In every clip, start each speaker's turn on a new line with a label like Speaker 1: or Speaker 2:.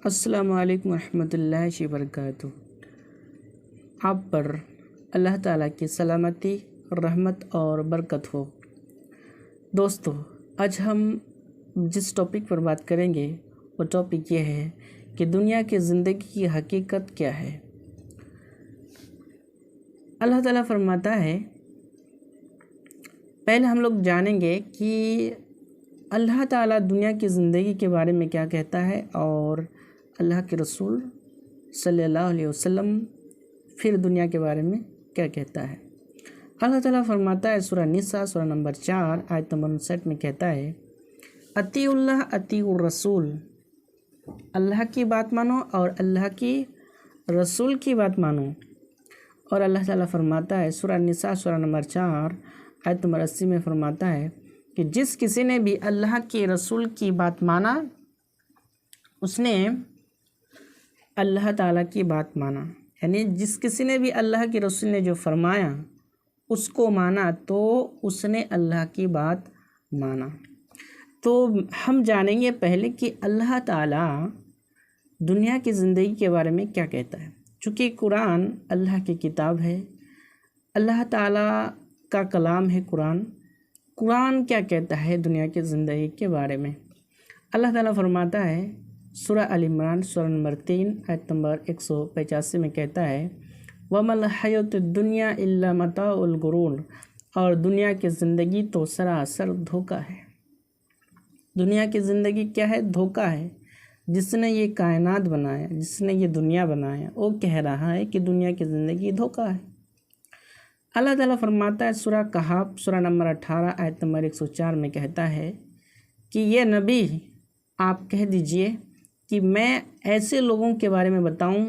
Speaker 1: السلام علیکم ورحمۃ اللہ وبرکاتہ۔ آپ پر اللہ تعالیٰ کی سلامتی، رحمت اور برکت ہو۔ دوستو، آج ہم جس ٹاپک پر بات کریں گے وہ ٹاپک یہ ہے کہ دنیا کی زندگی کی حقیقت کیا ہے۔ اللہ تعالیٰ فرماتا ہے، پہلے ہم لوگ جانیں گے کہ اللہ تعالیٰ دنیا کی زندگی کے بارے میں کیا کہتا ہے اور اللہ کے رسول صلی اللہ علیہ وسلم پھر دنیا کے بارے میں کیا کہتا ہے۔ اللہ تعالیٰ فرماتا ہے سورہ نساء سورہ نمبر 4 آیت نمبر 59 میں کہتا ہے، اطیعوا اللہ اطیعوا الرسول، اللہ کی بات مانو اور اللہ کی رسول کی بات مانو۔ اور اللہ تعالیٰ فرماتا ہے سورہ نساء سورہ نمبر 4 آیت نمبر 80 میں فرماتا ہے کہ جس کسی نے بھی اللہ کے رسول کی بات مانا اس نے اللہ تعالیٰ کی بات مانا، یعنی جس کسی نے بھی اللہ کے رسول نے جو فرمایا اس کو مانا تو اس نے اللہ کی بات مانا۔ تو ہم جانیں گے پہلے کہ اللہ تعالیٰ دنیا کی زندگی کے بارے میں کیا کہتا ہے۔ چونکہ قرآن اللہ کی کتاب ہے، اللہ تعالیٰ کا کلام ہے قرآن کیا کہتا ہے دنیا کی زندگی کے بارے میں۔ اللہ تعالیٰ فرماتا ہے سورہ آل عمران سورہ نمبر 3 آیت نمبر 185 میں کہتا ہے، وَمَا الْحَيَاةُ الدُّنْيَا إِلَّا مَتَاعُ الْغُرُورِ، اور دنیا کی زندگی تو سراسر دھوکہ ہے۔ دنیا کی زندگی کیا ہے؟ دھوکہ ہے۔ جس نے یہ کائنات بنایا، جس نے یہ دنیا بنایا، وہ کہہ رہا ہے کہ دنیا کی زندگی دھوکہ ہے۔ اللہ تعالیٰ فرماتا ہے سورہ کہف سورہ نمبر 18 آیت نمبر 104 میں کہتا ہے کہ یہ نبی آپ کہہ دیجئے کہ میں ایسے لوگوں کے بارے میں بتاؤں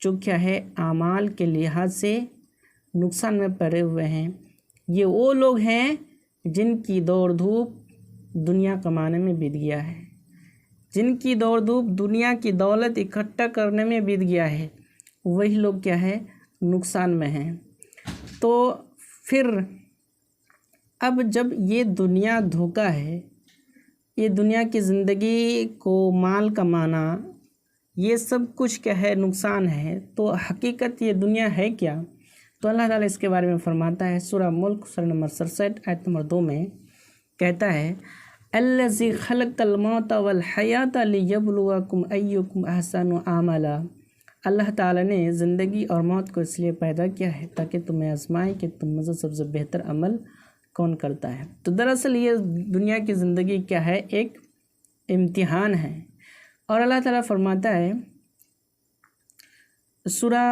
Speaker 1: جو کیا ہے اعمال کے لحاظ سے نقصان میں پڑے ہوئے ہیں۔ یہ وہ لوگ ہیں جن کی دوڑ دھوپ دنیا کمانے میں بیت گیا ہے، جن کی دوڑ دھوپ دنیا کی دولت اکٹھا کرنے میں بیت گیا ہے، وہی لوگ کیا ہے نقصان میں ہیں۔ تو پھر اب جب یہ دنیا دھوکہ ہے، یہ دنیا کی زندگی کو مال کمانا، یہ سب کچھ کیا ہے نقصان ہے، تو حقیقت یہ دنیا ہے کیا؟ تو اللہ تعالیٰ اس کے بارے میں فرماتا ہے سورہ ملک سورہ نمبر 67 آیت نمبر 2 میں کہتا ہے، الذی خلق الموت والحیات لیبلوکم ایکم احسن عملا، اللہ تعالیٰ نے زندگی اور موت کو اس لیے پیدا کیا ہے تاکہ تمہیں آزمائے کہ تم میں سے سب سے بہتر عمل کون کرتا ہے۔ تو دراصل یہ دنیا کی زندگی کیا ہے؟ ایک امتحان ہے۔ اور اللہ تعالیٰ فرماتا ہے سورہ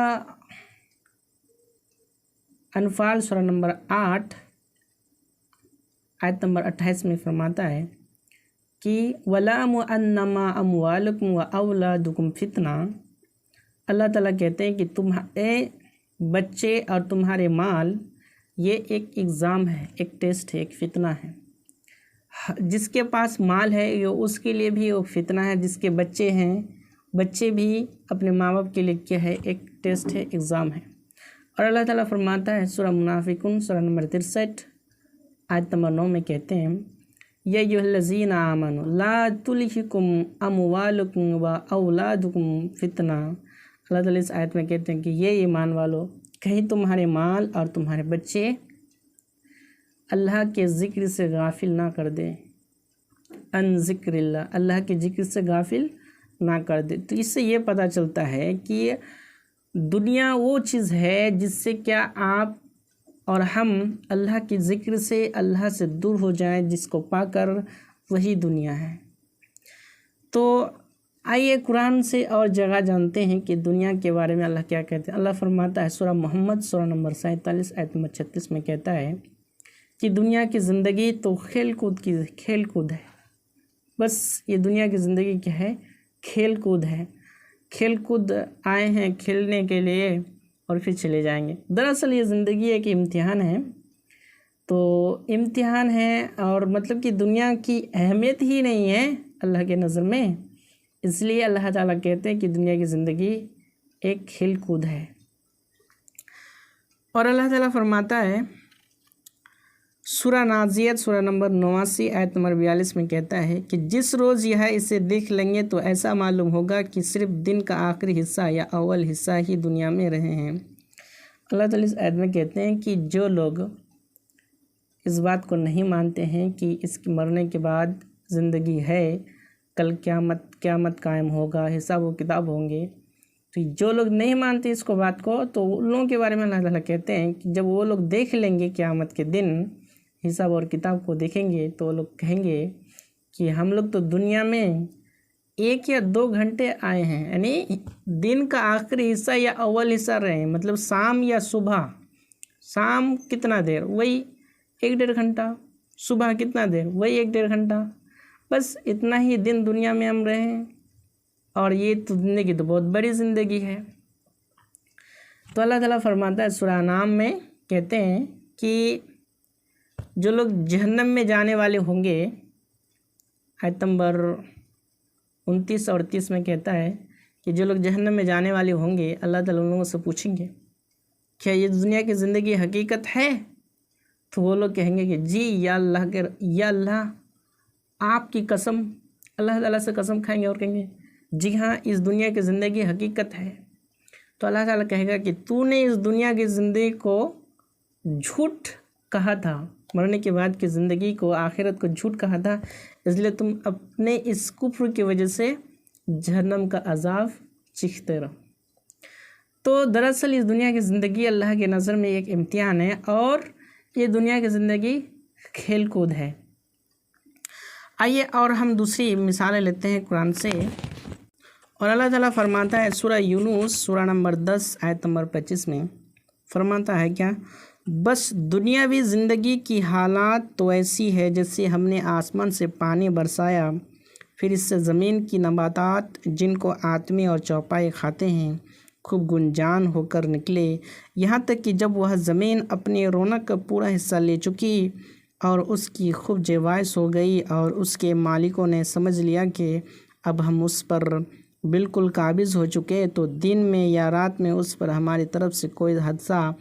Speaker 1: انفال سورہ نمبر 8 آیت نمبر 28 میں فرماتا ہے کہ وَلَعْمُ أَنَّمَا أَمْوَالُكُمْ وَأَوْلَادُكُمْ فِتْنَةٌ، اللہ تعالیٰ کہتے ہیں کہ تمہارے بچے اور تمہارے مال یہ ایک ایگزام ہے، ایک ٹیسٹ ہے، ایک فتنہ ہے۔ جس کے پاس مال ہے یہ اس کے لیے بھی ایک فتنہ ہے، جس کے بچے ہیں بچے بھی اپنے ماں باپ کے لیے کیا ہے ایک ٹیسٹ ہے، ایگزام ہے۔ اور اللہ تعالیٰ فرماتا ہے سورہ منافقون سورہ نمبر 63 آیت نمبر 9 میں کہتے ہیں، یا ایھا الذین آمنوا لا تلہکم اموالکم واولادکم فتنہ، اللہ تعالیٰ اس آیت میں کہتے ہیں کہ یہ ایمان والو، کہیں تمہارے مال اور تمہارے بچے اللہ کے ذکر سے غافل نہ کر دے، ان ذکر اللہ کے ذکر سے غافل نہ کر دے۔ تو اس سے یہ پتہ چلتا ہے کہ دنیا وہ چیز ہے جس سے کیا آپ اور ہم اللہ کے ذکر سے، اللہ سے دور ہو جائیں، جس کو پا کر وہی دنیا ہے۔ تو آئیے قرآن سے اور جگہ جانتے ہیں کہ دنیا کے بارے میں اللہ کیا کہتے ہیں۔ اللہ فرماتا ہے سورہ محمد سورہ نمبر 47 آیت نمبر 36 میں کہتا ہے کہ دنیا کی زندگی تو کھیل کود ہے، بس یہ دنیا کی زندگی کیا ہے؟ کھیل کود ہے۔ کھیل کود آئے ہیں کھیلنے کے لیے اور پھر چلے جائیں گے۔ دراصل یہ زندگی ایک امتحان ہے، تو امتحان ہے اور مطلب کہ دنیا کی اہمیت ہی نہیں ہے اللہ کے نظر میں، اس لیے اللہ تعالیٰ کہتے ہیں کہ دنیا کی زندگی ایک کھیل کود ہے۔ اور اللہ تعالیٰ فرماتا ہے سورہ نازیات سورہ نمبر 89 آیت نمبر 42 میں کہتا ہے کہ جس روز یہ اسے دیکھ لیں گے تو ایسا معلوم ہوگا کہ صرف دن کا آخری حصہ یا اول حصہ ہی دنیا میں رہے ہیں۔ اللہ تعالیٰ اس آیت میں کہتے ہیں کہ جو لوگ اس بات کو نہیں مانتے ہیں کہ اس کے مرنے کے بعد زندگی ہے، کل قیامت قائم ہوگا، حساب و کتاب ہوں گے، تو جو لوگ نہیں مانتے اس کو بات کو، تو ان لوگوں کے بارے میں اللہ تعالیٰ کہتے ہیں کہ جب وہ لوگ دیکھ لیں گے قیامت کے دن حساب اور کتاب کو دیکھیں گے تو وہ لوگ کہیں گے کہ ہم لوگ تو دنیا میں 1 یا 2 گھنٹے آئے ہیں، یعنی دن کا آخری حصہ یا اول حصہ رہے ہیں، مطلب شام یا صبح، شام کتنا دیر، وہی 1-1.5 گھنٹہ، صبح کتنا دیر، وہی 1-1.5 گھنٹہ، بس اتنا ہی دن دنیا میں ہم رہے ہیں، اور یہ تو زندگی تو بہت بڑی زندگی ہے۔ تو اللہ تعالیٰ فرماتا ہے سورہ انعام میں، کہتے ہیں کہ جو لوگ جہنم میں جانے والے ہوں گے، آیت نمبر 29 اور 30 میں کہتا ہے کہ جو لوگ جہنم میں جانے والے ہوں گے، اللہ تعالیٰ ان لوگوں سے پوچھیں گے کیا یہ دنیا کی زندگی حقیقت ہے؟ تو وہ لوگ کہیں گے کہ جی یا اللہ آپ کی قسم، اللہ تعالیٰ سے قسم کھائیں گے اور کہیں گے جی ہاں اس دنیا کی زندگی حقیقت ہے۔ تو اللہ تعالیٰ کہے گا کہ تو نے اس دنیا کی زندگی کو جھوٹ کہا تھا، مرنے کے بعد کی زندگی کو، آخرت کو جھوٹ کہا تھا، اس لیے تم اپنے اس کفر کی وجہ سے جہنم کا عذاب چکھتے رہو۔ تو دراصل اس دنیا کی زندگی اللہ کے نظر میں ایک امتحان ہے، اور یہ دنیا کی زندگی کھیل کود ہے۔ آئیے اور ہم دوسری مثالیں لیتے ہیں قرآن سے، اور اللہ تعالیٰ فرماتا ہے سورہ یونس سورہ نمبر 10 آیت نمبر 25 میں، فرماتا ہے کیا؟ بس دنیاوی زندگی کی حالات تو ایسی ہے جیسے ہم نے آسمان سے پانی برسایا، پھر اس سے زمین کی نباتات جن کو آدمی اور چوپائے کھاتے ہیں خوب گنجان ہو کر نکلے، یہاں تک کہ جب وہ زمین اپنی رونق کا پورا حصہ لے چکی اور اس کی خوب جیوائش ہو گئی، اور اس کے مالکوں نے سمجھ لیا کہ اب ہم اس پر بالکل قابض ہو چکے، تو دن میں یا رات میں اس پر ہماری طرف سے کوئی حادثہ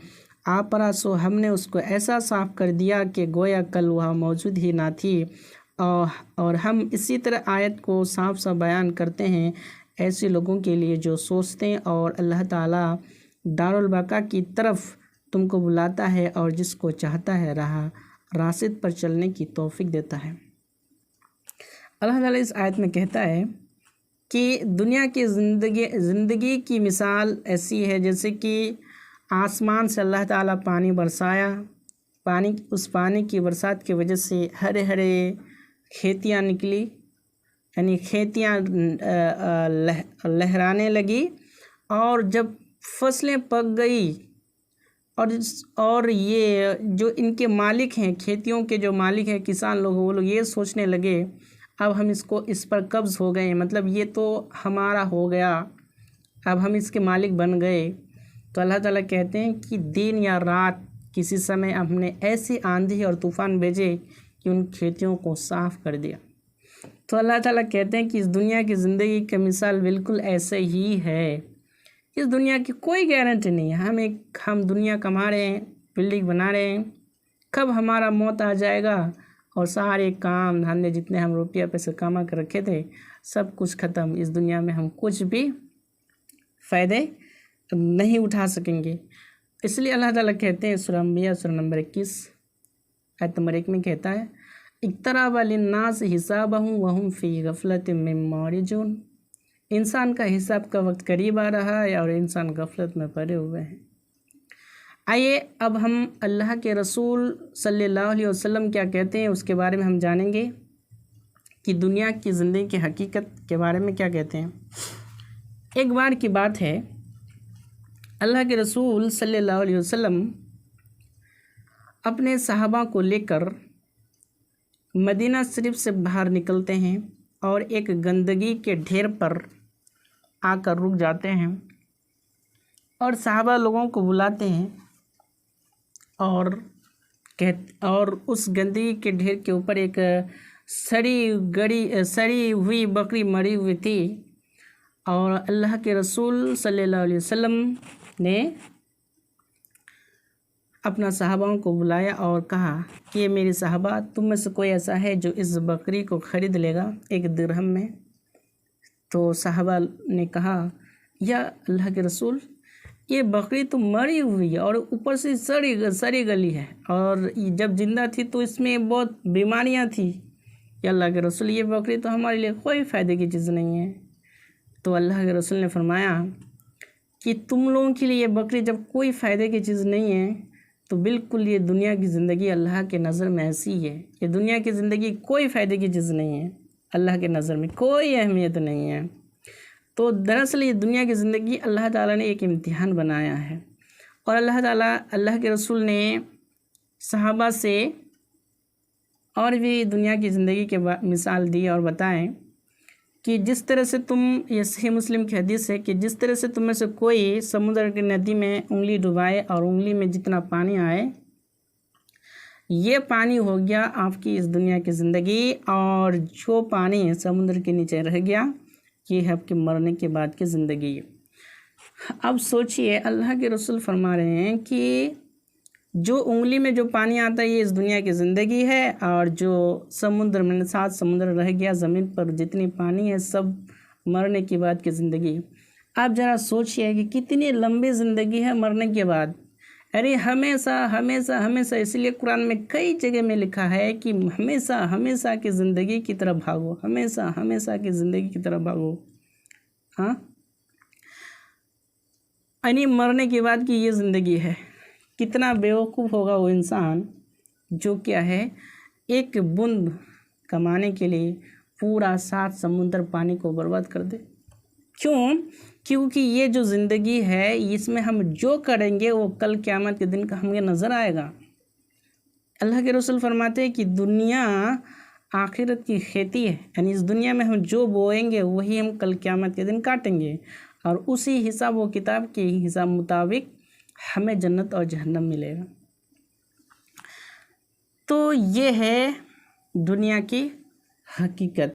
Speaker 1: آ پڑا، سو ہم نے اس کو ایسا صاف کر دیا کہ گویا کل وہ موجود ہی نہ تھی۔ اور ہم اسی طرح آیت کو صاف صاف بیان کرتے ہیں ایسے لوگوں کے لیے جو سوچتے ہیں، اور اللہ تعالیٰ دارالبقا کی طرف تم کو بلاتا ہے اور جس کو چاہتا ہے راہ راست پر چلنے کی توفیق دیتا ہے۔ اللہ تعالیٰ اس آیت میں کہتا ہے کہ دنیا کی زندگی کی مثال ایسی ہے جیسے کہ آسمان سے اللہ تعالیٰ پانی برسایا، اس پانی کی برسات کی وجہ سے ہرے ہرے کھیتیاں نکلی، یعنی کھیتیاں لہرانے لگی، اور جب فصلیں پک گئی اور یہ جو ان کے مالک ہیں، کھیتیوں کے جو مالک ہیں، کسان لوگ، وہ لوگ یہ سوچنے لگے اب ہم اس پر قبض ہو گئے، مطلب یہ تو ہمارا ہو گیا، اب ہم اس کے مالک بن گئے۔ تو اللہ تعالیٰ کہتے ہیں کہ دن یا رات کسی سمے ہم نے ایسی آندھی اور طوفان بھیجے کہ ان کھیتیوں کو صاف کر دیا۔ تو اللہ تعالیٰ کہتے ہیں کہ اس دنیا کی زندگی کا مثال بالکل ایسے ہی ہے۔ اس دنیا کی کوئی گارنٹی نہیں ہے، ہم دنیا کما رہے ہیں، بلڈنگ بنا رہے ہیں، کب ہمارا موت آ جائے گا اور سارے کام دھندے جتنے ہم روپیہ پیسے کما کر رکھے تھے سب کچھ ختم، اس دنیا میں ہم کچھ بھی فائدے نہیں اٹھا سکیں گے۔ اس لیے اللہ تعالیٰ کہتے ہیں سورہ انبیاء سورہ نمبر 21 آیت نمبر 1 میں کہتا ہے اقترب للناس حسابهم وهم فی غفلۃ مما معرضون، انسان کا حساب کا وقت قریب آ رہا ہے اور انسان غفلت میں پڑے ہوئے ہیں۔ آئیے اب ہم اللہ کے رسول صلی اللہ علیہ وسلم کیا کہتے ہیں اس کے بارے میں ہم جانیں گے کہ دنیا کی زندگی کی حقیقت کے بارے میں کیا کہتے ہیں۔ ایک بار کی بات ہے، اللہ کے رسول صلی اللہ علیہ وسلم اپنے صحابہ کو لے کر مدینہ شریف سے باہر نکلتے ہیں اور ایک گندگی کے ڈھیر پر آ کر رک جاتے ہیں، اور صحابہ لوگوں کو بلاتے ہیں اور اس گندگی کے ڈھیر کے اوپر ایک سڑی ہوئی بکری مری ہوئی تھی، اور اللہ کے رسول صلی اللہ علیہ وسلم نے اپنا صحاباؤں کو بلایا اور کہا کہ میری صحابہ تم میں سے کوئی ایسا ہے جو اس بکری کو خرید لے گا 1 درہم میں؟ تو صحابہ نے کہا یا اللہ کے رسول یہ بکری تو مری ہوئی ہے اور اوپر سے سڑی گلی ہے، اور جب زندہ تھی تو اس میں بہت بیماریاں تھیں، یا اللہ کے رسول یہ بکری تو ہمارے لیے کوئی فائدے کی چیز نہیں ہے۔ تو اللہ کے رسول نے فرمایا کہ تم لوگوں کے لیے یہ بکری جب کوئی فائدے کی چیز نہیں ہے تو بالکل یہ دنیا کی زندگی اللہ کے نظر میں ایسی ہے، یہ دنیا کی زندگی کوئی فائدے کی چیز نہیں ہے، اللہ کے نظر میں کوئی اہمیت نہیں ہے۔ تو دراصل یہ دنیا کی زندگی اللہ تعالیٰ نے ایک امتحان بنایا ہے، اور اللہ تعالیٰ اللہ کے رسول نے صحابہ سے اور بھی دنیا کی زندگی کے مثال دی اور بتائیں کہ جس طرح سے تم، یہ صحیح مسلم کی حدیث ہے کہ جس طرح سے تم میں سے کوئی سمندر کی ندی میں انگلی ڈبائے اور انگلی میں جتنا پانی آئے یہ پانی ہو گیا آپ کی اس دنیا کی زندگی، اور جو پانی سمندر کے نیچے رہ گیا یہ ہے آپ کے مرنے کے بعد کی زندگی۔ اب سوچئے اللہ کے رسول فرما رہے ہیں کہ جو انگلی میں جو پانی آتا ہے یہ اس دنیا کی زندگی ہے، اور جو سمندر میں 7 سمندر رہ گیا زمین پر جتنی پانی ہے سب مرنے کے بعد کی زندگی۔ آپ ذرا سوچئے کہ کتنی لمبی زندگی ہے مرنے کے بعد، ارے ہمیشہ ہمیشہ ہمیشہ، اس لیے قرآن میں کئی جگہ میں لکھا ہے کہ ہمیشہ ہمیشہ کی زندگی کی طرف بھاگو، ہمیشہ ہمیشہ کی زندگی کی طرف بھاگو۔ ہاں، یعنی مرنے کے بعد کی یہ زندگی ہے۔ کتنا بیوقوف ہوگا وہ انسان جو کیا ہے ایک بوند کمانے کے لیے پورا 7 سمندر پانی کو برباد کر دے۔ کیونکہ یہ جو زندگی ہے اس میں ہم جو کریں گے وہ کل قیامت کے دن کا ہمیں نظر آئے گا۔ اللہ کے رسول فرماتے ہیں کہ دنیا آخرت کی کھیتی ہے، یعنی اس دنیا میں ہم جو بوئیں گے وہی ہم کل قیامت کے دن کاٹیں گے، اور اسی حساب و کتاب کے حساب مطابق ہمیں جنت اور جہنم ملے گا۔ تو یہ ہے دنیا کی حقیقت۔